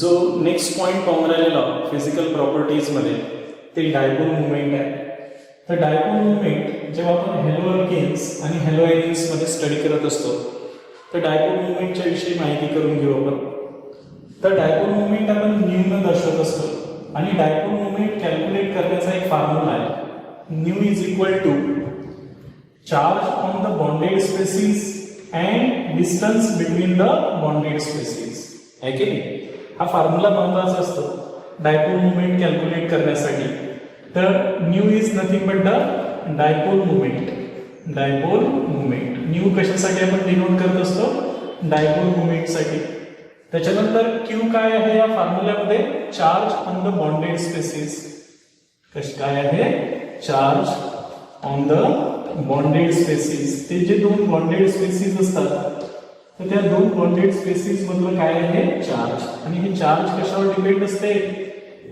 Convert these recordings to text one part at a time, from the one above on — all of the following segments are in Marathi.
जो नेक्स्ट पॉइंट पाहून राहिलेला फिजिकल प्रॉपर्टीजमध्ये ते डायपोल मुवमेंट आहे. तर डायपोल मुवमेंट जेव्हा आपण हॅलो अल्केन्स आणि हॅलो आयन्स मध्ये स्टडी करत असतो तर डायपोल मुवमेंटच्या विषयी माहिती करून घेऊ आपण. तर डायपोल मुवमेंट आपण न्यूनं दर्शवत असतो आणि डायपोल मुवमेंट कॅल्क्युलेट करण्याचा एक फॉर्म्युला आहे. Mu is equal to charge on the bonded species and distance between the bonded species. आहे की नाही? हा फॉर्म्युला महत्वाचा असतो डायपोल मुवमेंट कॅल्क्युलेट करण्यासाठी. तर mu is nothing but the dipole movement. Dipole movement mu कशासाठी आपण डिनोट करत असतो? डायपोल मुवमेंटसाठी. त्याच्यानंतर क्यू काय आहे या फॉर्म्युल्यामध्ये? Charge on the bonded species. काय आहे? Charge on the bonded species. ते जे दोन बॉन्डेड स्पेसिस असतात तर त्या दोन बॉन्डेड स्पेसिस मधलं काय आहे? चार्ज. आणि हे चार्ज कशावर डिपेंड असते?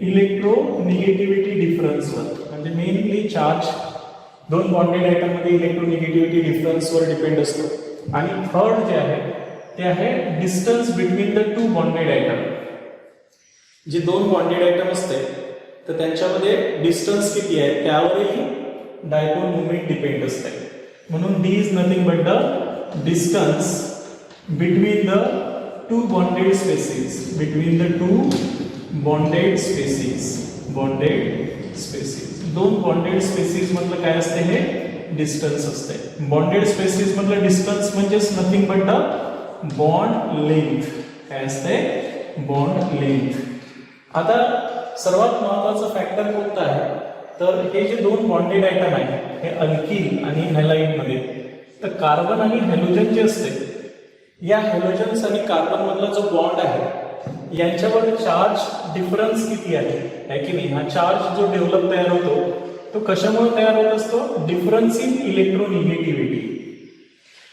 इलेक्ट्रोनिगेटिव्हिटी डिफरन्सवर. म्हणजे मेनली चार्ज दोन बॉन्डेड आयटम मध्ये इलेक्ट्रोनिगेटिव्हिटी डिफरन्सवर डिपेंड असतो. आणि थर्ड जे आहे ते आहे distance between the two bonded item. जे दोन बॉन्डेड आयटम असते तर त्यांच्यामध्ये डिस्टन्स किती आहे त्यावरही डायपोल मुवमेंट डिपेंड असते. म्हणून D is nothing but the distance between the two bonded species. Between the two bonded species. Bonded species. दोन बॉन्डेड स्पेसिस मधलं काय असते? हे डिस्टन्स असते. बॉन्डेड स्पेसिस मधलं डिस्टन्स म्हणजेच nothing but the bond length. काय असते? Bond length. आता सर्वात महत्वाचा फॅक्टर कोणता आहे? तर हे जे दोन बॉन्डेड आयटम आहेत हे अल्किल आणि हॅलाइड मध्ये, तर कार्बन आणि हॅलोजन जे असते या हॅलोजन्स आणि कार्बन मधला जो बॉन्ड आहे यांच्यावर चार्ज डिफरन्स किती आहे की नाही? हा चार्ज जो डेव्हलप तयार होतो तो कशामुळे तयार होत असतो? Difference in electronegativity.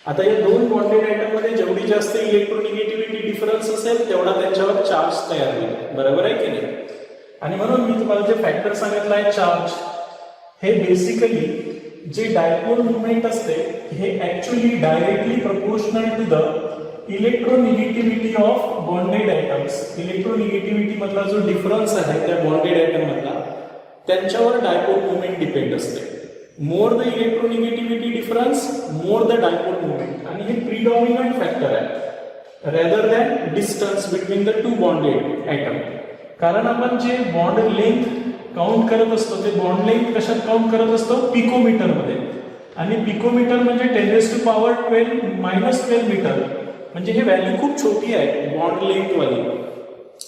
आता या दोन बॉन्डेड आयटम मध्ये जेवढी जास्त इलेक्ट्रोनिगेटिव्हिटी डिफरन्स असेल तेवढा त्यांच्यावर चार्ज तयार होईल. बरोबर आहे की नाही? आणि म्हणून मी तुम्हाला जे फॅक्टर सांगितलं आहे चार्ज, हे बेसिकली जे डायपोल मुवमेंट असते हे actually directly proportional to the electronegativity of bonded atoms. Electronegativity मधला जो डिफरन्स आहे त्या बॉन्डेड आयटम मधला त्यांच्यावर डायपोल मुवमेंट डिपेंड असते. More the electronegativity difference more the dipole movement. आणि हे प्रिडॉमिनंट फॅक्टर आहे rather than distance between the two bonded atom. कारण आपण जे बॉन्ड लेंथ काउंट करत असतो ते बॉन्ड लेंथ कशात काउंट करत असतो? पिकोमीटर मध्ये. आणि पिकोमीटर म्हणजे 10⁻12 मीटर. म्हणजे ही व्हॅल्यू खूप छोटी आहे बॉन्ड लेंथ वाली.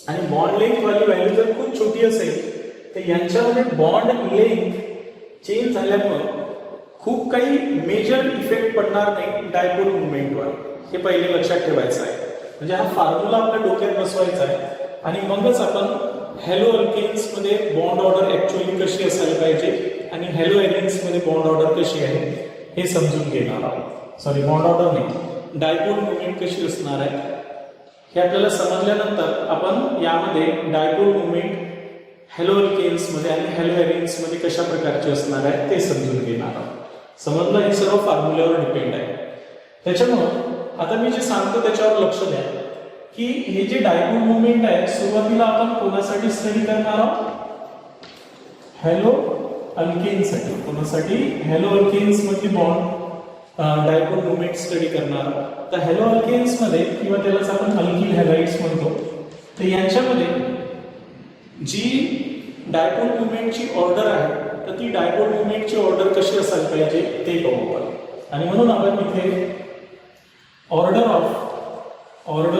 आणि बॉन्ड लेंथ वाली व्हॅल्यू जर खूप छोटी असेल तर यांच्यामध्ये बॉन्ड लेंथ चेंज झाल्यामुळे खूप काही मेजर इफेक्ट पडणार नाही डायपोल मुवमेंटवर. हे पहिले लक्षात ठेवायचं आहे. म्हणजे हा फॉर्म्युला आपल्या डोक्यात बसवायचा आहे आणि मगच आपण हॅलो अल्केन्स मध्ये बॉन्ड ऑर्डर ऍक्च्युअली कशी असायला पाहिजे आणि हॅलो एलियन्स मध्ये बॉन्ड ऑर्डर कशी आहे हे समजून घेणार आहोत. सॉरी, बॉन्ड ऑर्डर नाही, डायपोल मुवमेंट कशी असणार आहे हे आपल्याला समजल्यानंतर आपण यामध्ये डायपोल मुवमेंट हॅलो अल्केन्स मध्ये आणि हॅलो एलियन्स मध्ये कशा प्रकारचे असणार आहे ते समजून घेणार आहोत. समजलं? हे सर्व फॉर्म्युल्यावर डिपेंड आहे. त्याच्यामुळं आता मी जे सांगतो त्याच्यावर लक्ष द्या की हे जे डायपोल मुवमेंट आहे सुरुवातीला आपण कोणासाठी स्टडी करणार आहोत? हॅलो अल्केन्ससाठी. कोणासाठी? हॅलो अल्केन्स मध्ये बॉन्ड डायपोल मुवमेंट स्टडी करणार आहोत. तर हॅलो अल्केन्स मध्ये किंवा त्यालाच आपण अल्किल हॅलाइड्स म्हणतो, तर यांच्यामध्ये जी डायपोल मुवमेंटची ऑर्डर आहे तर ती डायपोल मुवमेंटची ऑर्डर कशी असायला पाहिजे ते पाहू आपण. आणि म्हणून आपण इथे order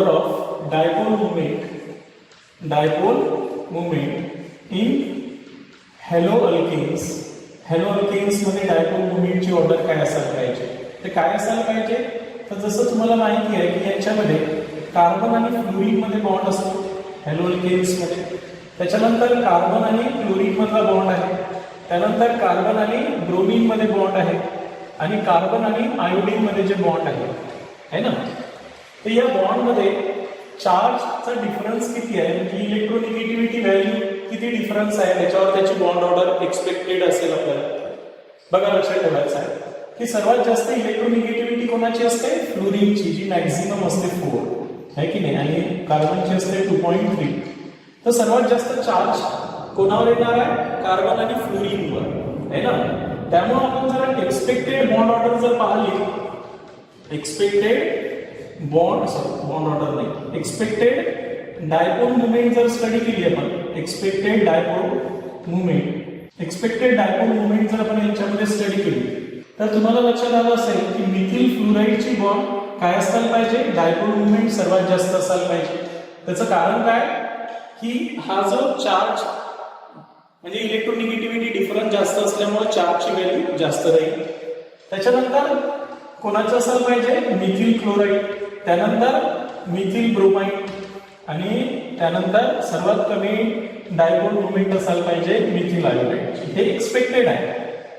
of dipole movement in haloalkanes. Haloalkanes मध्ये डायपोल मुवमेंटची ऑर्डर काय असायला पाहिजे? ते काय असायला पाहिजे? तर जसं तुम्हाला माहिती आहे की यांच्यामध्ये कार्बन आणि फ्लोरीन मध्ये बॉन्ड असतो हॅलो अल्केन्स मध्ये. त्याच्यानंतर कार्बन आणि क्लोरीन मधला बॉन्ड आहे. त्यानंतर कार्बन आणि ब्रोमीन मध्ये बॉन्ड आहे. आणि कार्बन आणि आयोडीन मध्ये जे बॉन्ड आहे ना, तर या बॉन्ड मध्ये चार्जचा डिफरन्स किती आहे म्हणजे इलेक्ट्रोनिगेटिव्हिटी व्हॅल्यू किती डिफरन्स आहे त्याच्यावर त्याची बॉन्ड ऑर्डर एक्सपेक्टेड असेल आपल्याला. बघा, लक्षात ठेवायचं आहे की सर्वात जास्त इलेक्ट्रोनिगेटिव्हिटी कोणाची असते? फ्लोरीनची, जी मॅक्झिमम असते 4 आहे की नाही, आणि कार्बनची असते 2.3. तर सर्वात जास्त चार्ज कोणावर येणार आहे? कार्बन आणि फ्लोरीनवर आहे ना. त्यामुळे आपण जर एक्सपेक्टेड बॉन्ड ऑर्डर जर पाहिली, एक्सपेक्टेड बॉन्ड ऑर्डर नाही, एक्सपेक्टेड डायपोल मुवमेंट जर स्टडी केली आपण, एक्सपेक्टेड डायपोल मुवमेंट जर आपण यांच्यामध्ये स्टडी केली तर तुम्हाला लक्षात आलं असेल की मिथिल फ्लोराईडची बॉन्ड काय असायला पाहिजे? डायपोल मुवमेंट सर्वात जास्त असायला पाहिजे. त्याचं कारण काय की हा जो चार्ज म्हणजे इलेक्ट्रोनिगेटिव्हिटी डिफरन्स जास्त असल्यामुळे चार्जची व्हॅल्यू जास्त राहील. त्याच्यानंतर कोणाचं असायला पाहिजे? मिथिल क्लोराईड, त्यानंतर मिथिल ब्रोमाइड आणि त्यानंतर सर्वात कमी डायपोल मुवमेंट असायला पाहिजे मिथिल आयोडाइड. हे एक्सपेक्टेड आहे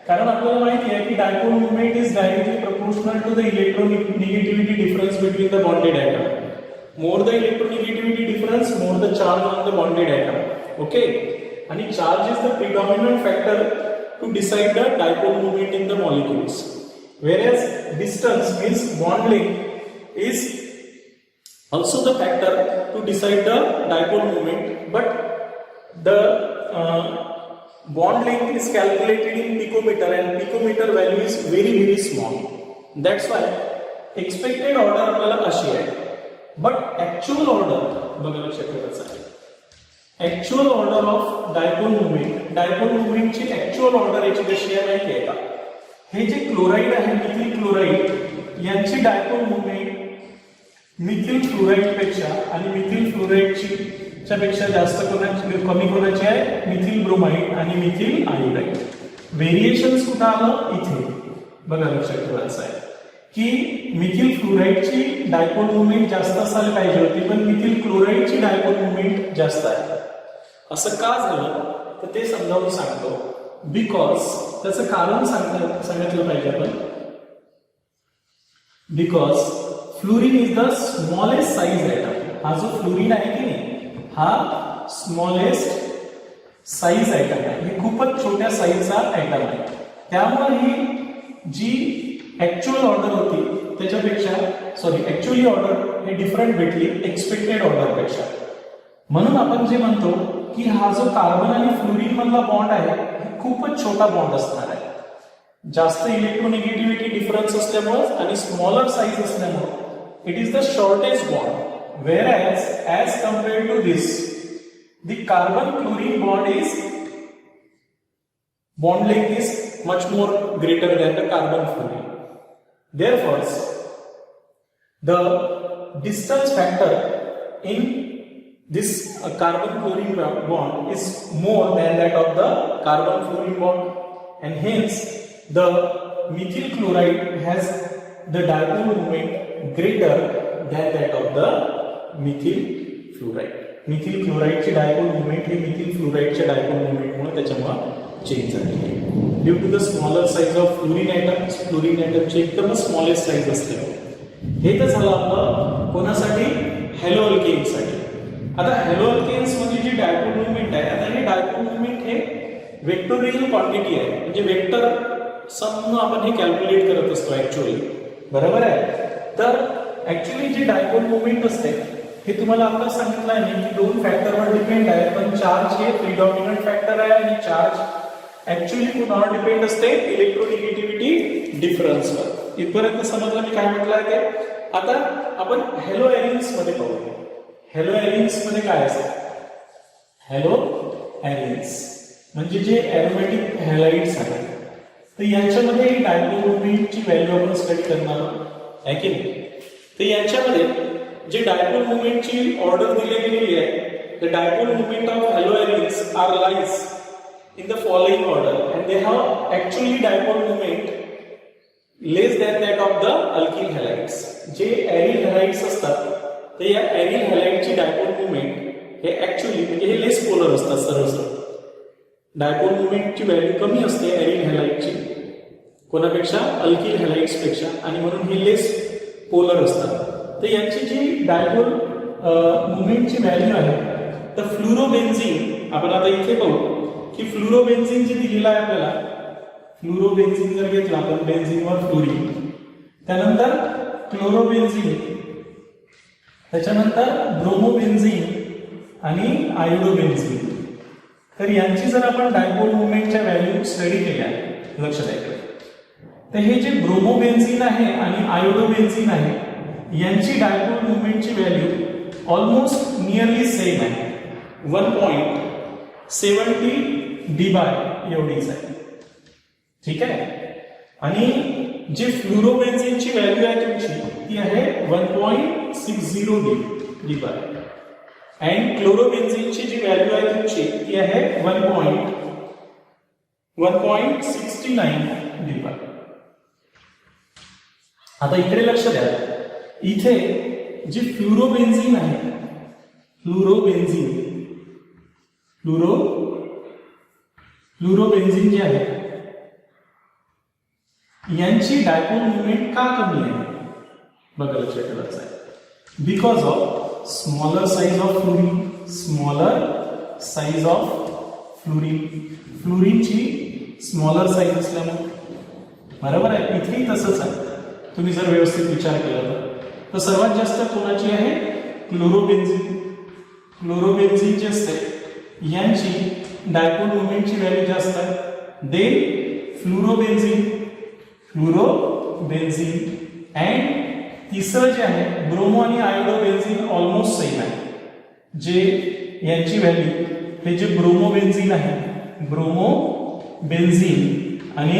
कारण आपल्याला माहिती आहे की dipole movement is directly proportional to the electronegativity difference between the bonded atom. More the electronegativity difference, more the charge on the bonded atom. Okay, आणि charge is the predominant factor to decide the dipole movement in the molecules. Whereas distance means bond length is also the factor to decide the dipole moment, but the bond length is calculated in picometer and picometer value is very small. That's why expected order आपल्याला अशी आहे, but actual order बघा लक्षात ठेवायचं आहे. Actual order of dipole moment ची actual order याची कशी आहे माहिती आहे का? हे जे क्लोराईड आहे मिथिल क्लोराईड यांची डायपोल मुवमेंट मिथिल फ्लोराईड पेक्षा आणि मिथिल फ्लोराईडची पेक्षा जास्त कमी कोणाची आहे? मिथिल ब्रोमाइड आणि मिथिल आयोडाइड. व्हेरिएशन्स कुठं आलं? इथे बघा लक्षात ठेवायचं आहे की मिथिल फ्लोराईडची डायपोल मुवमेंट जास्त असायला पाहिजे होती पण मिथिल क्लोराईडची डायपोल मुवमेंट जास्त आहे. असं का झालं तर ते समजावून सांगतो. बिकॉज त्याचं कारण सांगितलं पाहिजे आपण. Because fluorine is the smallest size item. हा जो फ्लोरीन आहे की नाही हा स्मॉलेस्ट साइज आयटम आहे. हे खूपच छोट्या साईजचा आयटम आहे. त्यामुळे ही जी ऍक्च्युअल ऑर्डर होती त्याच्यापेक्षा ऍक्च्युअली ऑर्डर हे डिफरंट भेटली एक्सपेक्टेड ऑर्डर पेक्षा. म्हणून आपण जे म्हणतो की हा जो कार्बन आणि फ्लोरीन मधला बॉन्ड आहे खूपच छोटा बॉन्ड असणार आहे. जास्त इलेक्ट्रोनिगेटिव्हिटी डिफरन्स असल्यामुळे आणि स्मॉलर साइज असल्यामुळे it is the shortest bond. whereas as compared to this the carbon chlorine bond length is much more greater than the carbon fluorine. Therefore the distance factor in this carbon chlorine bond is more than that of the carbon fluorine bond, and hence the methyl chloride has the dipole moment greater than that of the methyl fluoride. methyl chloride ची dipole moment ही methyl fluoride च्या dipole moment मुळे त्याच्यामुळे चेंज झाली आहे. Due to the smaller size of fluorine ॲटमची एकदम स्मॉलेस्ट साइज असते. हे तर झालं आपलं कोणासाठी? हॅलो अल्केन्ससाठी. आता हॅलो अल्केन्स मध्ये जी डायपोल मुवमेंट आहे, आता हे डायपोल मुवमेंट हे वेक्टोरियल क्वांटिटी आहे म्हणजे वेक्टर सम आपण हे कॅल्क्युलेट करत असतो ऍक्च्युअली. बरोबर आहे. तर ऍक्च्युअली जी डायपोल मुवमेंट असते हे तुम्हाला आता सांगितलं आहे की दोन फॅक्टरवर डिपेंड आहे, पण चार्ज हे प्रिडॉमिनंट फॅक्टर आहे आणि चार्ज ऍक्च्युअली कोणावर डिपेंड असते? इलेक्ट्रोनिगेटिव्हिटी डिफरन्सवर. इथपर्यंत समजलं मी काय म्हटलं आहे ते. आता आपण हॅलो एरिन्स मध्ये पाहूया. हॅलो एरिन्स मध्ये काय असतं? हॅलो एरिन्स म्हणजे जे एरोमॅटिक हॅलाइड्स आहेत तर यांच्यामध्ये डायपोल मुवमेंटची व्हॅल्यू आपण स्टडी करणार आहे की नाही. तर यांच्यामध्ये जे डायपोल मुवमेंटची ऑर्डर दिली गेलेली आहे, the dipole movement of haloarenes are lies in the following order and they have actually dipole moment less than that of the alkyl halides. जे aryl halides असतात ते या aryl halide ची dipole moment हे actually म्हणजे हे लेस पोलर असतात. सरळ dipole moment ची व्हॅल्यू कमी असते aryl halide ची कोणापेक्षा? alkyl halides पेक्षा, आणि म्हणून हे लेस पोलर असतात. तर यांची जी डायपोल मुवमेंट ची व्हॅल्यू आहे तर फ्लोरोबेन्झीन आपण आता इथे पाहू की फ्लोरोबेन्झीन जे दिलेलं आहे आपल्याला, फ्लोरोबेन्झीन जर घेतला आपण बेन्झीनवर फ्लोरीन, त्यानंतर क्लोरोबेन्झीन, त्याच्यानंतर ब्रोमोबेन्झीन आणि आयोडोबेन्झीन. तर यांची जर आपण डायपोल मुवमेंटच्या व्हॅल्यू स्टडी केल्या, लक्ष द्यायचं, तर हे जे ब्रोमोबेन्झीन आहे आणि आयोडोबेन्झीन आहे यांची डायपोल मुवमेंटची व्हॅल्यू ऑलमोस्ट नियरली सेम आहे, 1.70 डी/, एवढीच आहे. ठीक आहे. आणि जे फ्लोरोबेन्झीनची व्हॅल्यू आहे तुमची ती आहे 1.60 डी/, अँड क्लोरोबेन्झीनची जी व्हॅल्यू आहे तुमची ती आहे 1.69 डी/. आता इकडे लक्ष द्या, इथे जी फ्लोरोबेन्झीन आहे, फ्लोरोबेन्झीन जे आहे यांची डायपोल मुवमेंट का कमी आहे बघा, लक्षात ठेवायचं आहे. Because of smaller size of fluorine, फ्लोरीनची स्मॉलर साइज असल्यामुळे, बरोबर आहे. इथेही तसंच आहे, तुम्ही जर व्यवस्थित विचार केला तर सर्वात जास्त कोणाची आहे, क्लोरोबेन्झीन जे असते यांची डायपोल मुवमेंटची व्हॅल्यू जास्त आहे. देन फ्लोरोबेन्झीन अँड तिसरं जे आहे ब्रोमो आणि आयोडोबेन्झीन ऑलमोस्ट सेम आहे. जे यांची व्हॅल्यू, हे जे ब्रोमोबेन्झीन आहे, ब्रोमोबेन्झीन आणि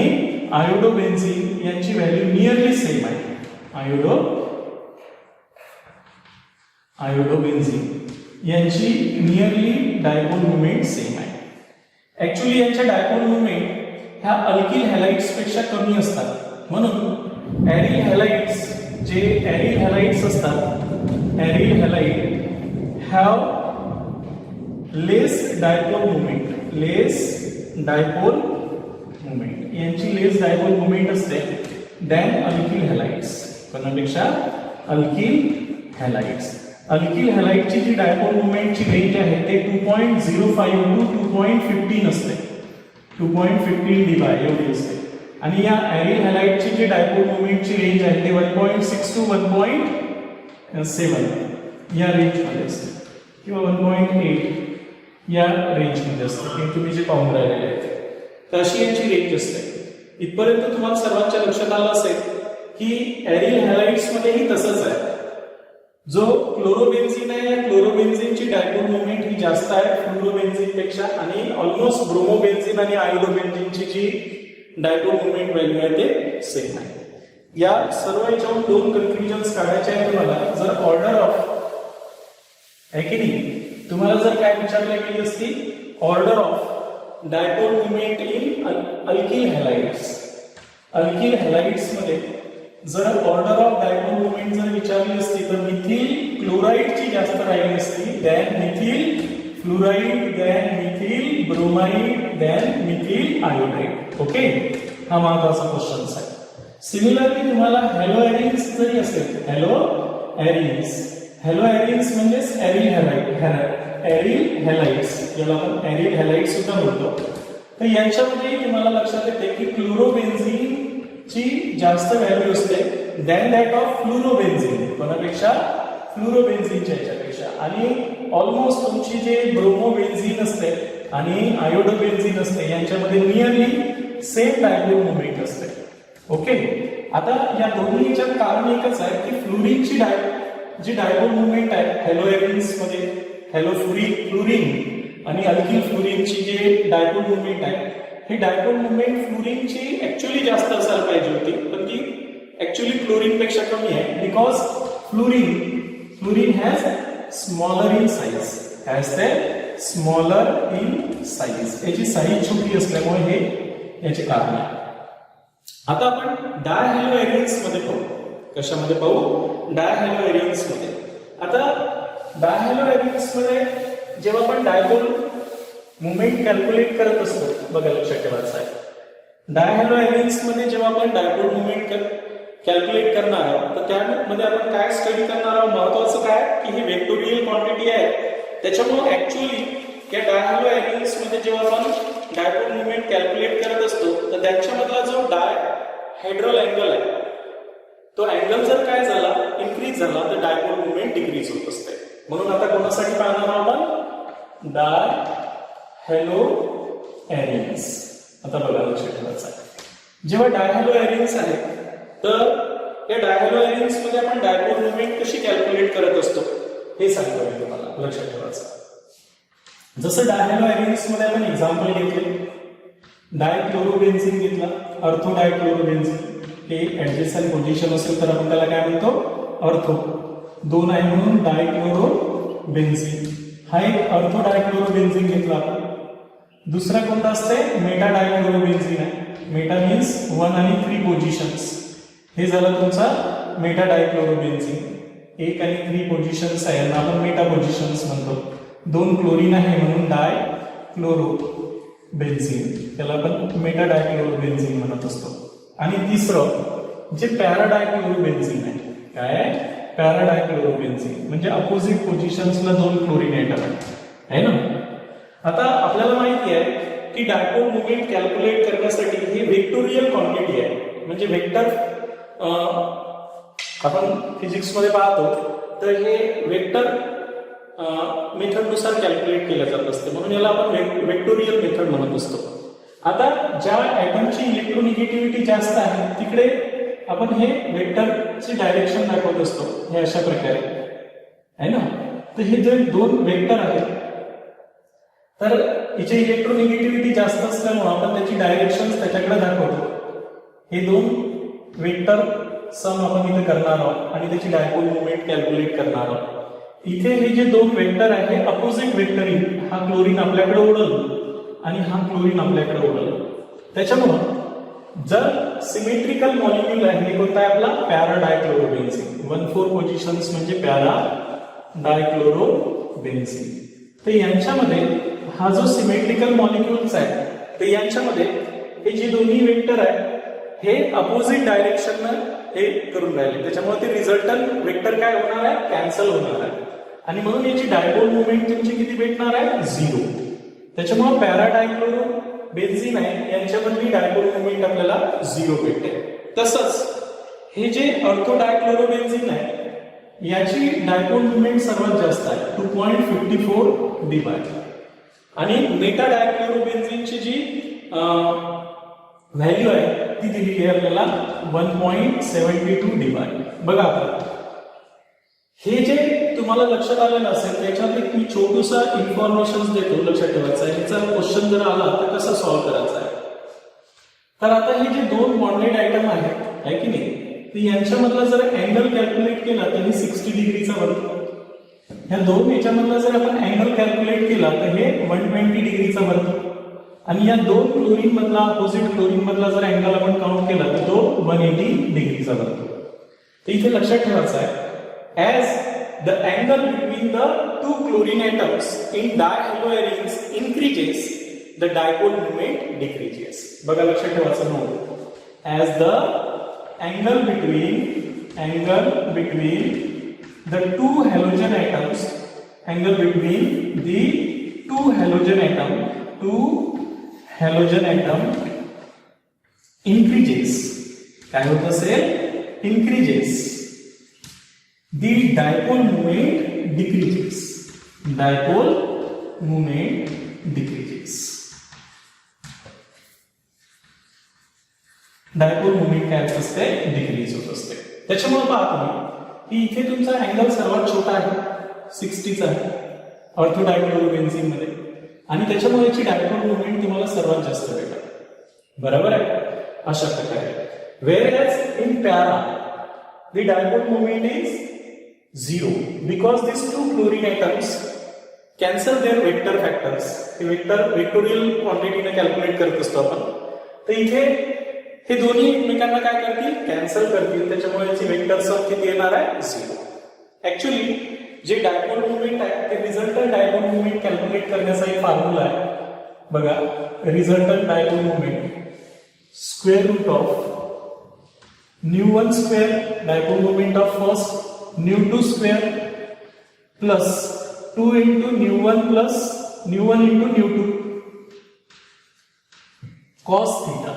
आयोडोबेन्झीन यांची व्हॅल्यू नियरली सेम आहे. आयोडोबेन्झीन यांची नियरली डायपोल मुवमेंट सेम आहे. ऍक्च्युली यांच्या डायपोल मुवमेंट ह्या अल्किल हॅलाइड्स पेक्षा कमी असतात. म्हणून एरिल हॅलाइड्स असतात, aryl halide have less dipole movement, यांची लेस डायपोल मुवमेंट असते than alkyl हॅलाइड्स, कोणापेक्षा, alkyl halides. Alkyl हॅलाइडची जी डायपोल मुवमेंटची रेंज आहे ते 2.05 टू 2.15 असते, 2.15 डी/, एवढी असते. आणि या एरिल हॅलाइडची जी डायपोल मुवमेंटची रेंज आहे ते 1.6 टू 1.7 या रेंजमध्ये असते, किंवा 1.8 या रेंजमध्ये असते, की तुम्ही जे पाहून राहिलेले आहेत. तर अशी यांची रेंज असते. इथपर्यंत तुम्हाला सर्वांच्या लक्षात आलं असेल की एरिल हॅलाइड्स मध्येही तसंच आहे. जो क्लोरोबेन्झीन आहे, या क्लोरोबेन्झीनची डायपोल मुवमेंट ही जास्त आहे फ्लोरोबेन्झीन पेक्षा, आणि ऑलमोस्ट ब्रोमोबेन्झीन आणि आयोडोबेन्झीनची जी डायपोल मुवमेंट व्हॅल्यू आहे ते सेम आहे. या सर्व याच्यावरून दोन कन्क्लुजन्स काढायचे आहेत तुम्हाला. जर ऑर्डर ऑफ आहे की नाही, तुम्हाला जर काय विचारले गेली असती, order of dipole movement in alkyl halides मध्ये जर ऑर्डर ऑफ डायपोल मुवमेंट जर विचारली असती तर मिथिल क्लोराईडची जास्त राहिली असती than methyl fluoride, than methyl bromide, than methyl iodide. Okay, हा महत्वाचा क्वेश्चन आहे. सिमिलरली तुम्हाला हॅलो एरिन्स जरी असेल, हॅलो एरिन्स म्हणजे एरिल हॅलाइड्स, याला आपण एरिल हॅलाइड सुद्धा बोलतो. तर यांच्यामध्ये तुम्हाला लक्षात येते की क्लोरोबेन्झीन ची जास्त व्हॅल्यू असते दॅन दॅट ऑफ फ्लोरोबेन्झीन, कोणापेक्षा, फ्लोरोबेन्झीनच्या याच्यापेक्षा. आणि ऑलमोस्ट तुमची जे ब्रोमोबेन्झीन असते आणि आयोडोबेन्झीन असते यांच्यामध्ये नियरली सेम डायपोल मुवमेंट असते. ओके, आता या दोन्हीच्या कारण एकच आहे की फ्लोरीनची जी डायपोल मुवमेंट आहे हॅलो एरिन्स मध्ये, हॅलो फ्लोरीन आणि अल्किल फ्लोरीनची जे डायपोल मुवमेंट आहे, ही डायपोल मुवमेंट फ्लोरीनची ऍक्च्युअली जास्त असायला पाहिजे होती, पण ती ऍक्च्युअली क्लोरीन पेक्षा कमी आहे. Because fluorine has smaller in size, याची साईज छोटी असल्यामुळे हे याचे कारण आहे. आता आपण डायहॅलो एरिन्स मध्ये पाहू. कशामध्ये पाहू? डायहॅलो एरिन्स मध्ये. आता डायहॅलो एरिन्स मध्ये जेव्हा आपण डायपोल मुवमेंट कॅल्क्युलेट करत असतो, बघा लक्षात ठेवायचं आहे, डायहॅलो एरिन्स मध्ये जेव्हा आपण डायपोल मुवमेंट कॅल्क्युलेट करणार आहोत तर त्यामध्ये आपण काय स्टडी करणार आहोत, महत्वाचं काय की ही वेक्टोरियल क्वांटिटी आहे. त्याच्यामुळे ऍक्च्युअली या डायहॅलो एरिन्स मध्ये जेव्हा आपण डायपोल मुवमेंट कॅल्क्युलेट करत असतो तर त्याच्यामधला जो डायहेड्रल अँगल आहे तो अँगल जर काय झाला, इन्क्रीज झाला, तर डायपोल मुवमेंट डिक्रीज होत असते. म्हणून आता कोणासाठी पाहणार आहोत आपण, डाय हॅलो एरिन्स. आता बघा लक्षात ठेवायचं आहे, जेव्हा डायहॅलो एरिन्स आहे तर या डायहॅलो एरिन्स मध्ये आपण डायपोल मोमेंट कशी कॅल्क्युलेट करत असतो हे सांगतो मी तुम्हाला, लक्षात ठेवायचं. जसं डायहॅलो एरिन्स मध्ये आपण एक्झाम्पल घेतले, डायक्लोरोबेन्झीन घेतला, अर्थो डायक्लोरोबेन्झीन, हे ऍडजस्टंट पोझिशन असेल तर आपण त्याला काय म्हणतो, अर्थो. 2 आहे म्हणून डायक्लोरोबेन्झीन. हा एक अर्थो डायक्लोरोबेन्झीन घेतला आपण. दुसरा कोणता असते, मेटा डायक्लोरोबेन्झीन आहे. मेटा मीन्स 1 आणि 3 पोझिशन्स. हे झालं तुमचा मेटा डायक्लोरोबेन्झीन. 1 आणि 3 पोझिशन्स आहे, यांना आपण मेटा पोझिशन्स म्हणतो. 2 क्लोरीन आहे म्हणून डायक्लोरोबेन्झीन, त्याला आपण मेटा डायक्लोरोबेन्झीन म्हणत असतो. आणि तिसरं जे पॅराडायक्लोरोबेन्झीन आहे, काय आहे, पॅराडायक्लोरोबेन्झीन म्हणजे अपोजिट पोझिशन्सला 2 क्लोरीन एटम आहे ना. आता आपल्याला माहिती आहे की डायपोल मोमेंट कॅल्क्युलेट करण्यासाठी हे वेक्टोरियल क्वांटिटी आहे, म्हणजे वेक्टर आपण फिजिक्स मध्ये पाहतो तर हे वेक्टर मेथडनुसार कॅल्क्युलेट केलं जात असते, म्हणून याला आपण वेक्टोरियल मेथड म्हणत असतो. आता ज्या ॲटमची इलेक्ट्रोनिगेटिव्हिटी जास्त आहे तिकडे आपण हे वेक्टरचे डायरेक्शन दाखवत असतो, हे अशा प्रकारे आहे ना. तर हे जे 2 वेक्टर आहेत तर हिची इलेक्ट्रोनिगेटिव्हिटी जास्त असल्यामुळे आपण त्याची डायरेक्शन त्याच्याकडे दाखवतो. हे 2 वेक्टर सम आपण इथे करणार आहोत आणि त्याची डायपोल मोमेंट कॅल्क्युलेट करणार आहोत. इथे हे जे 2 वेक्टर आहे अपोजिट वेक्टरिंग, हा क्लोरीन आपल्याकडे ओढल आणि हा क्लोरीन आपल्याकडे ओढल. त्याच्यामुळं जर सिमेट्रिकल मॉलिक्यूल आहे, हे कोणता आहे आपला, पॅराडायक्लोरोबेन्झीन. 1,4 पोझिशन्स म्हणजे पॅराडायक्लोरोबेन्झीन. तर यांच्यामध्ये हा जो सिमेट्रिकल मॉलिक्यूल्स आहे तर यांच्यामध्ये हे जे दोन्ही वेक्टर आहे हे अपोजिट डायरेक्शननं हे करून राहिले, त्याच्यामुळे ते रिझल्टंट वेक्टर काय होणार आहे, कॅन्सल होणार आहे. आणि म्हणून याची डायपोल मोमेंट तुमची किती भेटणार आहे, 0. त्याच्यामुळे पॅराडायक्लोरोबेन्झीन आहे यांच्यामधली डायपोल मोमेंट आपल्याला 0 भेटते. तसंच हे जे अर्थो डायक्लोरोबेन्झीन आहे याची डायपोल मोमेंट सर्वात जास्त आहे, 2.54 dB. आणि मेटा डायक्लोरोबेन्झीनची जी व्हॅल्यू आहे ती दिलेली आहे आपल्याला 1.72 dB. बघा आता हे जे तुम्हाला लक्षात आलं नसेल त्याच्यात एक मी छोटूसा इन्फॉर्मेशन देतो, लक्षात ठेवायचं आहे. याचा क्वेश्चन जर आला तर कसं सॉल्व्ह करायचा आहे. तर आता हे जे 2 बॉन्डेड आयटम आहेत आहे की नाही, तर यांच्यामधला जर अँगल कॅल्क्युलेट केला तर हे 60 डिग्रीचा बनतो. ह्या 2 याच्यामधला जर आपण अँगल कॅल्क्युलेट केला तर हे 120 डिग्रीचा बनतो. आणि या 2 क्लोरीन मधला अपोजिट क्लोरीन मधला जर अँगल आपण काउंट केला तर तो 180 डिग्रीचा बनतो. तर इथे लक्षात ठेवायचं आहे, as the angle between the 2 chlorine atoms in dihaloarenes increases, the dipole moment decreases. बघा लक्षात ठेवायचं note, as the angle between the 2 halogen atoms, angle between the 2 halogen atom increases. काय होत असेल, increases. The dipole moment decreases. Dipole moment decreases. Dipole moment काय असते, डिक्रीज होत असते. त्याच्यामुळे पहा तुम्ही की इथे तुमचा अँगल सर्वात छोटा आहे, 60चा आहे अर्थो डायक्लोरोबेन्झीन मध्ये, आणि त्याच्यामुळे याची डायपोल मोमेंट तुम्हाला सर्वात जास्त भेटेल. बरोबर आहे, अशा प्रकारे. Whereas in para the dipole moment is 0 because these 2 chlorine atoms cancel their vector factors. हे वेक्टोरियल क्वांटिटीने कॅल्क्युलेट करत असतो आपण. तर इथे हे दोन्ही एकमेकांना काय करतील, कॅन्सल करतील. त्याच्यामुळे याची वेक्टर सम किती येणार आहे, 0. ऍक्च्युअली जे डायपोल मोमेंट आहे ते रिझल्टंट डायपोल मोमेंट कॅल्क्युलेट करण्याचा एक फॉर्म्युला आहे. बघा, resultant dipole moment square root of μ1 square dipole moment of first, μ2 square plus 2 into μ1 plus μ1 into μ2 cos theta.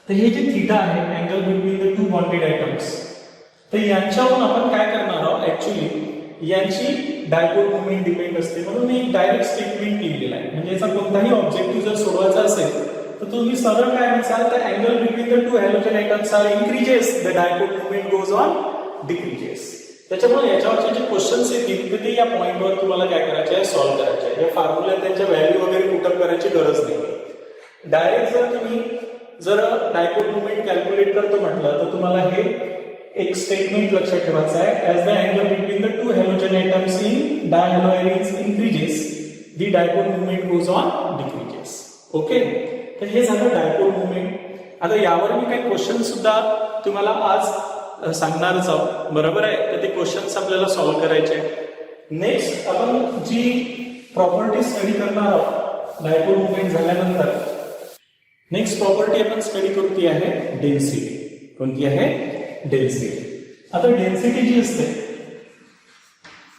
तर हे जे थीटा आहे, angle between the 2 bonded items, तर यांच्यावरून आपण काय करणार आहोत, ऍक्च्युअली यांची डायपोल मोमेंट डिपेंड असते. म्हणून मी एक डायरेक्ट स्टेटमेंट लिहिलेला आहे. म्हणजे याचा कोणताही ऑब्जेक्टिव्ह जर सोडवायचा असेल तर तुम्ही सरळ काय म्हणसाल तर angle between the two halogen atoms are increases, the dipole moment goes on decreases. त्याच्यामुळे याच्यावरचे जे क्वेश्चन्स येतील तर ते या पॉइंटवर तुम्हाला काय करायचे आहे, सॉल्व्ह करायचे आहे. या फॉर्म्युला त्यांच्या व्हॅल्यू वगैरे पुटअप करायची गरज नाही. डायरेक्ट जर तुम्ही डायपोल मोमेंट कॅल्क्युलेट करतो म्हटलं तर तुम्हाला हे एक स्टेटमेंट लक्षात ठेवायचं आहे. As the angle between the two halogen atoms in dihaloarenes increases, the dipole moment goes on decreases. Okay, तर हे झालं डायपोल मोमेंट. आता यावर मी काही क्वेश्चन सुद्धा तुम्हाला आज सांगणारच आहोत, बरोबर आहे. तर ते क्वेश्चन्स आपल्याला सॉल्व्ह करायचे आहेत. नेक्स्ट आपण जी प्रॉपर्टी स्टडी करणार आहोत डायपोल मोमेंट झाल्यानंतर, नेक्स्ट प्रॉपर्टी आपण स्टडी करू ती आहे डेन्सिटी. कोणती आहे? डेन्सिटी. आता डेन्सिटी जी असते,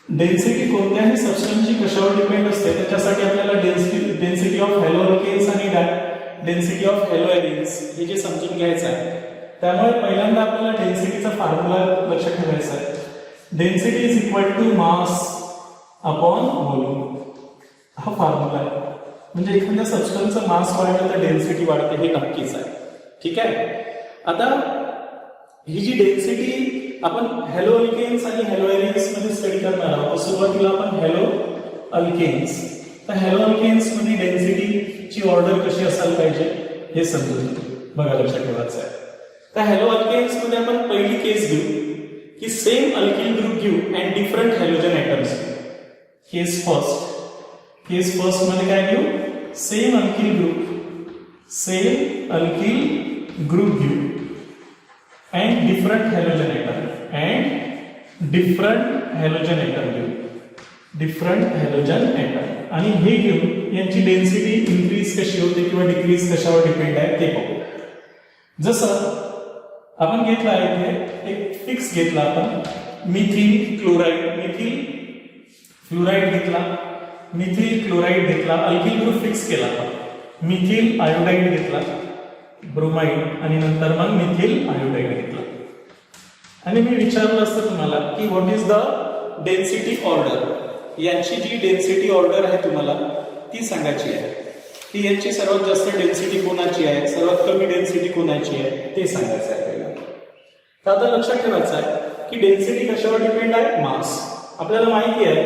डेन्सिटी कोणत्याही सबस्टन्सची कशावर डिपेंड असते त्याच्यासाठी आपल्याला डेन्सिटी ऑफ हॅलोअल्केन्स आणि डेन्सिटी ऑफ हॅलोएरिन्स हे जे समजून घ्यायचं आहे. त्यामुळे पहिल्यांदा आपल्याला डेन्सिटीचा फॉर्म्युला लक्षात ठेवायचा आहे. Density is equal to mass upon volume. हा फॉर्म्युला आहे. म्हणजे एखाद्या सबस्टन्सचं मास वाढलं तर डेन्सिटी वाढते, हे नक्कीच आहे. ठीक आहे. आता ही जी डेन्सिटी आपण हॅलो अल्केन्स आणि हॅलोएरिन्स मध्ये स्टडी करणार आहोत. सुरुवातीला आपण हॅलो अल्केन्स, तर हॅलो अल्केन्स मध्ये डेन्सिटीची ऑर्डर कशी असायला पाहिजे हे समजून बघा, लक्षात ठेवायचं आहे. तर हॅलो अल्केन्स मध्ये आपण पहिली केस घेऊ की सेम अल्किल ग्रुप घेऊ अँड डिफरंट हॅलोजन आयटम्स घेऊ. केस फर्स्ट मध्ये काय घेऊ? सेम अल्किल ग्रुप घेऊ अँड डिफरंट हॅलोजन आयटम घेऊ. डिफरंट हॅलोजन आयटम आणि हे घेऊन यांची डेन्सिटी इन्क्रीज कशी होते किंवा डिक्रीज कशावर डिपेंड आहे ते पाहू. जसं आपण घेतला आहे एक फिक्स घेतला आपण मिथिल फ्लोराईड घेतला, मिथिल क्लोराईड घेतला, अल्किल ग्रुप फिक्स केला. मिथिल आयोडाईड घेतला, ब्रोमाइड आणि नंतर मग मिथिल आयोडाईड घेतला. आणि मी विचारलं असतं तुम्हाला की what is the density order. यांची जी डेन्सिटी ऑर्डर आहे तुम्हाला ती सांगायची आहे की यांची सर्वात जास्त डेन्सिटी कोणाची आहे, सर्वात कमी डेन्सिटी कोणाची आहे ते सांगायचं आहे आपल्याला. तर आता लक्षात ठेवायचं आहे की डेन्सिटी कशावर डिपेंड आहे? मास. आपल्याला माहिती आहे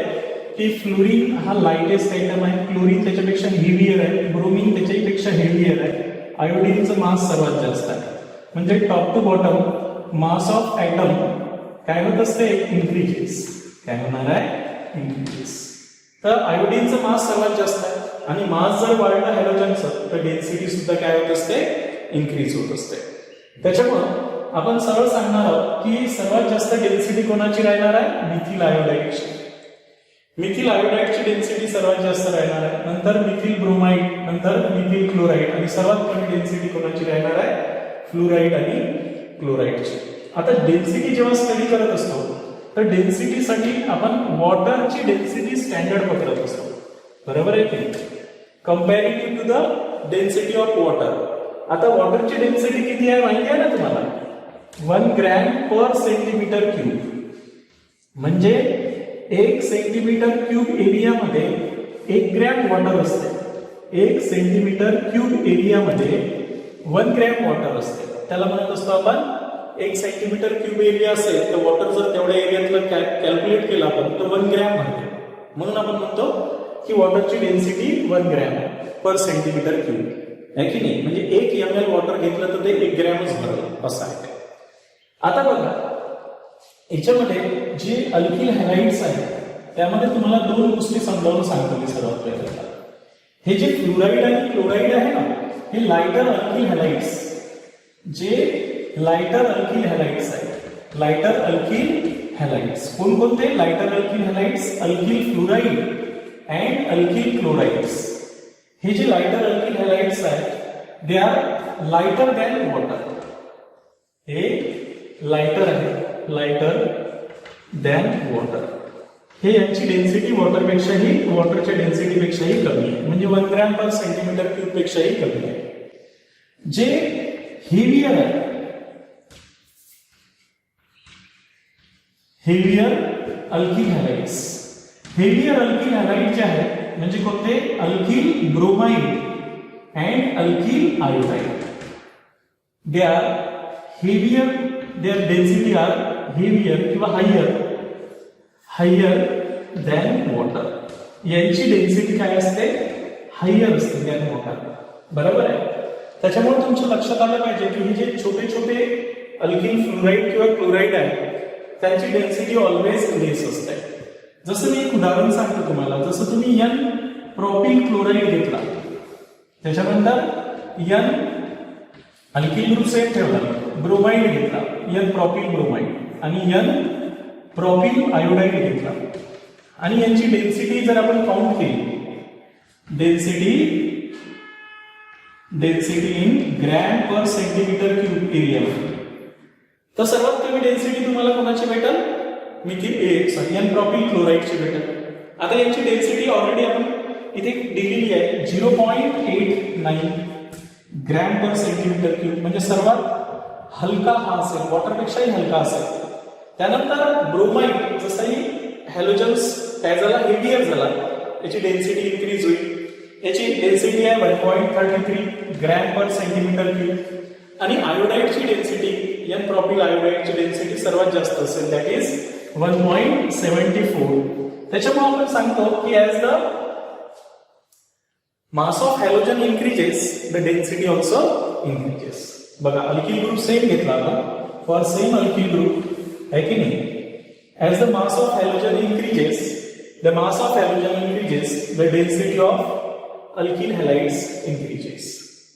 की फ्लोरीन हा लाइटेस्ट आयटम आहे, क्लोरीन त्याच्यापेक्षा हेवियर आहे, ब्रोमीन त्याच्यापेक्षा हेवियर आहे, आयोडीनचं मास सर्वात जास्त आहे. म्हणजे top to bottom mass of atom काय होत असते? इन्क्रीजेस. काय होणार आहे? इन्क्रीजेस. तर आयोडीनचं मास सर्वात जास्त आहे आणि मास जर वाढलं हॅलोजनचं तर डेन्सिटी सुद्धा काय होत असते? इन्क्रीज होत असते. त्याच्यामुळं आपण सरळ सांगणार आहोत की सर्वात जास्त डेन्सिटी कोणाची राहणार आहे? मिथिल आयोडाईडची. मिथिल आयोडाईडची डेन्सिटी सर्वात जास्त राहणार आहे, नंतर मिथिल ब्रोमाइड, नंतर मिथिल क्लोराईड आणि सर्वात कमी डेन्सिटी कोणाची राहणार आहे? फ्लोराईड आणि क्लोराईडची. आता डेन्सिटी जेव्हा स्टडी करत असतो तर डेन्सिटीसाठी आपण वॉटरची डेन्सिटी स्टँडर्ड पकडत असतो, बरोबर आहे की? Comparative to the density of water. आता वॉटरची डेन्सिटी किती आहे माहिती आहे ना तुम्हाला? 1 ग्रॅम पर सेंटीमीटर क्यूब. म्हणजे 1 सेंटीमीटर क्यूब एरियामध्ये 1 ग्रॅम वॉटर असते. 1 सेंटीमीटर क्यूब एरियामध्ये 1 ग्रॅम वॉटर असते. त्याला म्हणत असतो आपण 1 सेंटीमीटर क्यूब एरिया असेल तर वॉटर जर तेवढ्या एरियातलं कॅल्क्युलेट केलं आपण तर 1 ग्रॅम म्हणतो. म्हणून आपण म्हणतो की वॉटरची density 1 gram per centimetre cube आहे की नाही? म्हणजे 1 ml वॉटर घेतलं तर ते 1 ग्रॅमच भरलं असं आहे. आता बघा याच्यामध्ये जे अल्किल हॅलाइड्स आहेत त्यामध्ये तुम्हाला 2 गोष्टी समजावून सांगतो मी सर्वात पहिल्यांदा. हे जे फ्लोराईड आणि क्लोराईड आहे ना हे लाइटर अल्किल हॅलाइड्स, जे लाइटर अल्किल हॅलाइड्स आहेत. लाइटर अल्किल हॅलाइड्स कोणकोणते? Lighter alkyl halides alkyl fluoride and alkyl chlorides. हे जे लाइटर अल्किल हॅलाइड्स आहेत they are lighter than water. हे लाइटर आहे, लाइटर दॅन वॉटर. हे यांची डेन्सिटी वॉटरच्या डेन्सिटीपेक्षाही कमी आहे, म्हणजे 1 ग्रॅम पर सेंटीमीटर क्यूब पेक्षाही कमी आहे. जे हेवियर आहे, heavier alkyl halides. Heavier alkyl halide जे आहेत म्हणजे कोणते? Alkyl bromide and alkyl iodide. They are heavier, their density are heavier किंवा हायर दॅन वॉटर. यांची डेन्सिटी काय असते? हायर असते दॅन वॉटर. बरोबर आहे. त्याच्यामुळे तुमच्या लक्षात आलं पाहिजे की हे जे छोटे छोटे अल्किल फ्लोराईड किंवा क्लोराईड आहे त्यांची डेन्सिटी ऑलवेज लेस असते. जसं मी एक उदाहरण सांगतो तुम्हाला. जसं तुम्ही N प्रोपिल क्लोराईड घेतला, त्याच्यानंतर N अल्किल ग्रुप सेट ठेवला, ब्रोमाइड घेतला N प्रोपिल ब्रोमाइड आणि N प्रोपिल आयोडाइड घेतला आणि यांची डेन्सिटी जर आपण काउंट केली, density in gram per centimetre cube area, तर सर्वात कमी डेन्सिटी तुम्हाला कोणाची भेटेल? N प्रोपिल क्लोराईडची भेटेल. आता यांची डेन्सिटी ऑलरेडी आपण इथे दिलेली आहे 0.89 ग्रॅम पर सेंटीमीटर क्यूब, म्हणजे सर्वात हलका हा असेल, वॉटरपेक्षाही हलका असेल. त्यानंतर ब्रोमाइड जसंही हॅलोजन्स काय झाला, हेवियर झाला, याची डेन्सिटी इन्क्रीज होईल. याची डेन्सिटी आहे 1.33 ग्रॅम पर सेंटीमीटर क्यूब आणि आयोडाइडची डेन्सिटी N प्रोपिल आयोडाइडची डेन्सिटी सर्वात जास्त असेल, दॅट इज 1.74. त्याच्यामुळे आपण सांगतो की as the mass of halogen increases the density also increases. बघा अल्किल ग्रुप सेम घेतला आपण, फॉर सेम अल्किल ग्रुप आहे की नाही, as the mass of halogen increases the density of alkyl halides increases.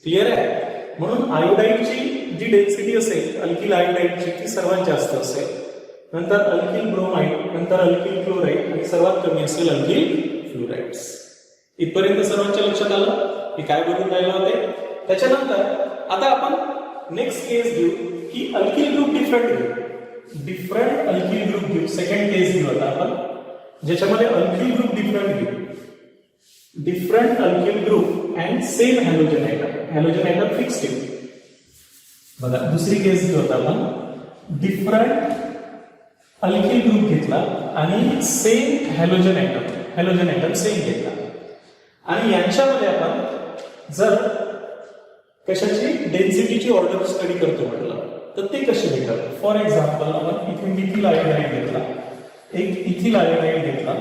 Clear आहे. म्हणून आयोडाइडची जी डेन्सिटी असेल अल्किल आयोडाइडची ती सर्वात जास्त असेल, नंतर अल्किल ब्रोमाइड, नंतर अल्किल क्लोराईड आणि सर्वात कमी असेल अल्किल फ्लोराइड्स. इथपर्यंत सर्वांच्या लक्षात आलं की काय बोलून राहिलं होते. त्याच्यानंतर आता आपण नेक्स्ट केस घेऊ की alkyl group different alkyl group घेऊ. सेकंड केस घेऊ आता आपण, ज्याच्यामध्ये alkyl group different alkyl group and same halogen atom fix ठेवू. बघा दुसरी केस घेऊ आता आपण, डिफरंट अल्किल ग्रुप घेतला आणि सेम हॅलोजन ॲटम सेम घेतला आणि यांच्यामध्ये आपण जर कशाची डेन्सिटीची ऑर्डर स्टडी करतो म्हटलं तर ते कसे भेटतात. फॉर एक्झाम्पल आपण इथे मिथिल आयोडाइड घेतला, एक इथिल आयोडाइड घेतला,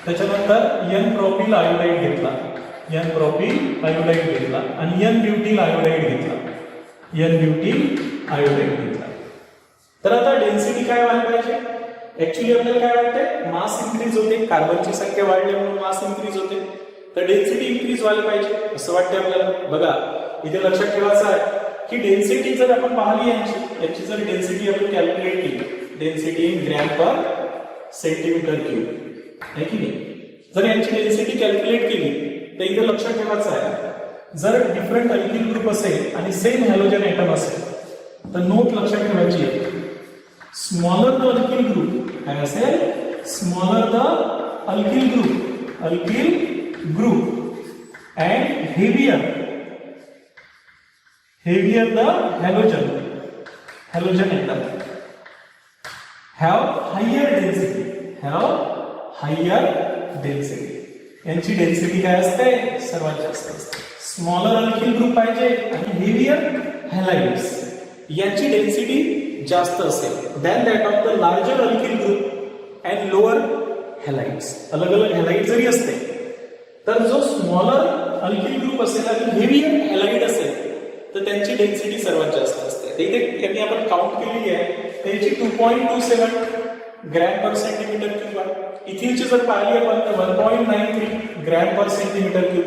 त्याच्यानंतर N प्रोपिल आयोडाइड घेतला, आणि N ब्युटिल आयोडाइड घेतला. तर आता डेन्सिटी काय व्हायला पाहिजे? ऍक्च्युली आपल्याला काय वाटतंय, मास इन्क्रीज होते, कार्बनची संख्या वाढल्यामुळे मास इन्क्रीज होते, तर डेन्सिटी इन्क्रीज व्हायला पाहिजे असं वाटतंय आपल्याला. बघा इथे लक्षात ठेवायचं आहे की डेन्सिटी जर आपण पाहिली याची जर डेन्सिटी आपण कॅल्क्युलेट केली, density in gram per centimetre cube आहे की नाही, जर यांची डेन्सिटी कॅल्क्युलेट केली तर इथे लक्षात ठेवायचं आहे, जर डिफरंट अल्किल ग्रुप असेल आणि सेम हॅलोजन ॲटम असेल तर नोट लक्षात ठेवायची आहे, स्मॉलर द अल्किल ग्रुप काय असेल, smaller the alkyl group and heavier the halogen atom have higher density. यांची डेन्सिटी काय असते, सर्वात जास्त असते. स्मॉलर अल्किल ग्रुप पाहिजे आणि हेवियर हॅलाइड्स यांची डेन्सिटी जास्त असेल than that of the larger alkyl group and lower halides. अलग अलग हॅलाइड जरी असते तर जो स्मॉलर अल्किल ग्रुप असेल आणि हेवियर हॅलाइड असेल तर त्यांची डेन्सिटी सर्वात जास्त असते. इथे यांनी आपण काउंट केलेली आहे, त्याची 2.27 ग्रॅम पर सेंटीमीटर क्यूब आहे. इथिलची जर पाहिली आपण तर 1.93 gram per centimetre cube.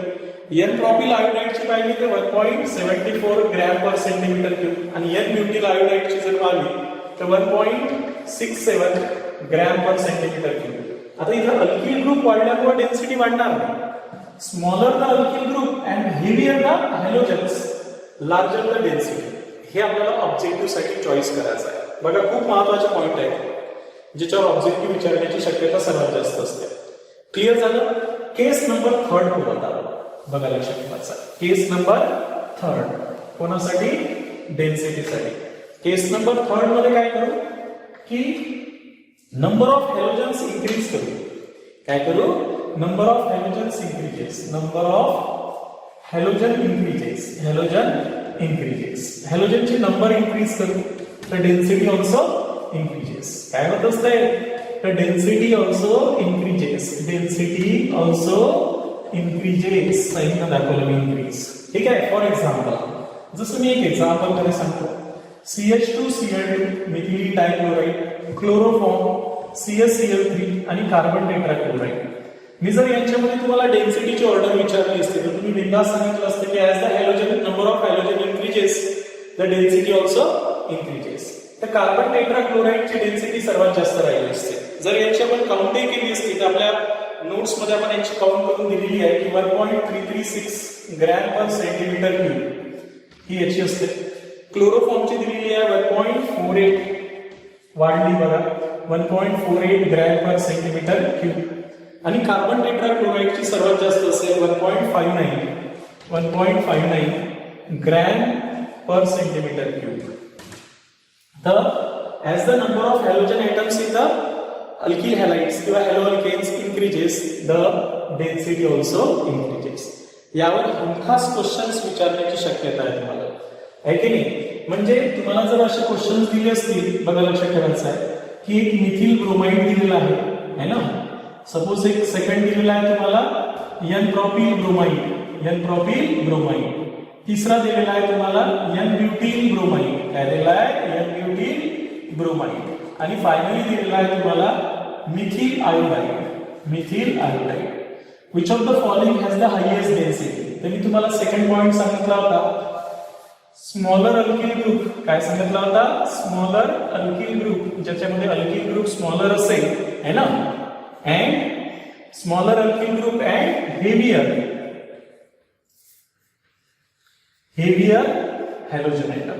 N propyl आयोडाइडची पाहिली तर 1.74 ग्रॅम पर सेंटीमीटर क्यूब आणि N ब्युटिल आयोडाइडची जर पाहिली तर 1.67 ग्रॅम पर सेंटीमीटर क्यूब. आता इथं अल्किल ग्रुप वाढल्यामुळे डेन्सिटी वाढणार नाही. Smaller the alkyl group and heavier the halogens, larger the density. हे आपल्याला ऑब्जेक्टिव्ह साठी चॉईस करायचं आहे. बघा खूप महत्वाचे पॉइंट आहे ज्याच्यावर ऑब्जेक्टिव्ह विचारण्याची शक्यता सर्वात जास्त असते. क्लिअर झालं. केस नंबर 3 होता. बघा लक्षात ठेवायचा, केस नंबर 3 कोणासाठी, डेन्सिटीसाठी. केस नंबर 3 मध्ये काय करू की नंबर ऑफ हॅलोजन्स इन्क्रीज करू. काय करू? Number of halogens increases. Number of halogen increases. Halogen increases. हॅलोजनची नंबर इन्क्रीज करू तर डेन्सिटी ऑल्सो इन्क्रीजेस. काय होत असते? तर density also increases. Density also increases. Sign दाखवलं मी इन्क्रीज. ठीक आहे. फॉर एक्झाम्पल जसं मी एक एक्झाम्पल मध्ये सांगतो. CH2Cl2 मिथिलीन डायक्लोराइड, क्लोरोफॉर्म, CaCl3 आणि कार्बन टेट्राक्लोराइड. मी जर यांच्यामध्ये तुम्हाला डेन्सिटीची ऑर्डर विचारली असते तर तुम्ही बिंदास सांगितलं असतं की as the halogen number of halogen increases the density also increases. तर कार्बन टेट्राक्लोराइडची डेन्सिटी सर्वात जास्त राहिली असते. जर यांची आपण काउंटही केली असती तर आपल्या नोट्स मध्ये आपण यांची काउंट करून दिलेली आहे की 1.336 ग्रॅम पर सेंटीमीटर क्यूब ही याची असते. क्लोरोफॉर्मची दिलेली आहे 1.48 वाढली बघा 1.48 ग्रॅम पर सेंटीमीटर क्यूब. आणि कार्बन टेट्राक्लोराइडची सर्वात जास्त असेल 1.59 ग्रॅम पर सेंटीमीटर क्यूब. तर as the number of halogen atoms in the alkyl halides किंवा halo alkanes increases the density also increases. यावर हमखास क्वेश्चन्स विचारण्याची शक्यता आहे तुम्हाला, आहे की नाही? म्हणजे तुम्हाला जर असे क्वेश्चन्स दिले असतील, बघा लक्षात ठेवायचं आहे की एक मिथिल ब्रोमाइड दिलेला आहे ना. सपोज एक सेकंड दिलेला आहे तुम्हाला एन प्रॉपिल ब्रोमाइड. तिसरा दिलेला आहे तुम्हाला एन ब्युटील ब्रोमाइड. काय दिलेला आहे? N butyl bromide. आणि फायनली दिलेला आहे तुम्हाला methyl iodide. Which of the following has the highest density? तर मी तुम्हाला सेकंड पॉइंट सांगितला होता स्मॉलर अल्किल ग्रुप. काय सांगितला होता? स्मॉलर अल्किल ग्रुप, ज्याच्यामध्ये अल्किल ग्रुप स्मॉलर असेल है ना. And smaller alkyl group and heavier halogen atom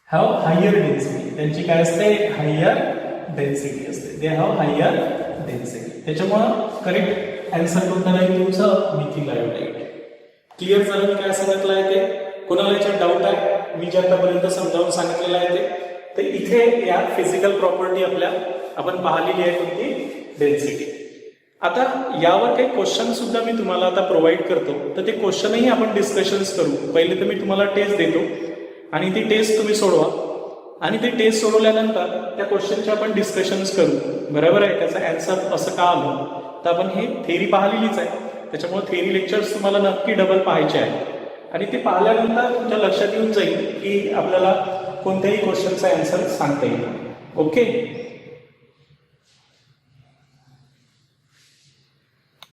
have higher density. त्यांची काय असते? हायर डेन्सिटी असते. They have higher density. त्याच्यामुळे करेक्ट आन्सर कोणता नाही तुमचं? Methyl iodide. क्लिअर झालं मी काय सांगितलं आहे ते? कोणाला याच्यात डाऊट आहे? मी जे आतापर्यंत समजावून सांगितलेलं आहे ते. तर इथे या फिजिकल प्रॉपर्टी आपल्या आपण पाहिलेली आहे कोणती? डेन्सिटी. आता यावर काही क्वेश्चन सुद्धा मी तुम्हाला आता प्रोव्हाइड करतो. तर ते क्वेश्चनही आपण डिस्कशन्स करू. पहिले तर मी तुम्हाला टेस्ट देतो आणि ती टेस्ट तुम्ही सोडवा आणि ते टेस्ट सोडवल्यानंतर त्या क्वेश्चनचे आपण डिस्कशन्स करू. बरोबर आहे? त्याचं आन्सर असं का आलं? तर आपण हे थेरी पाहिलेलीच आहे, त्याच्यामुळे थेरी लेक्चर्स तुम्हाला नक्की डबल पाहायचे आहे. आणि ते पाहिल्यानंतर तुमच्या लक्षात येऊन जाईल की आपल्याला कोणत्याही क्वेश्चनचा आन्सर सांगता येईल. ओके.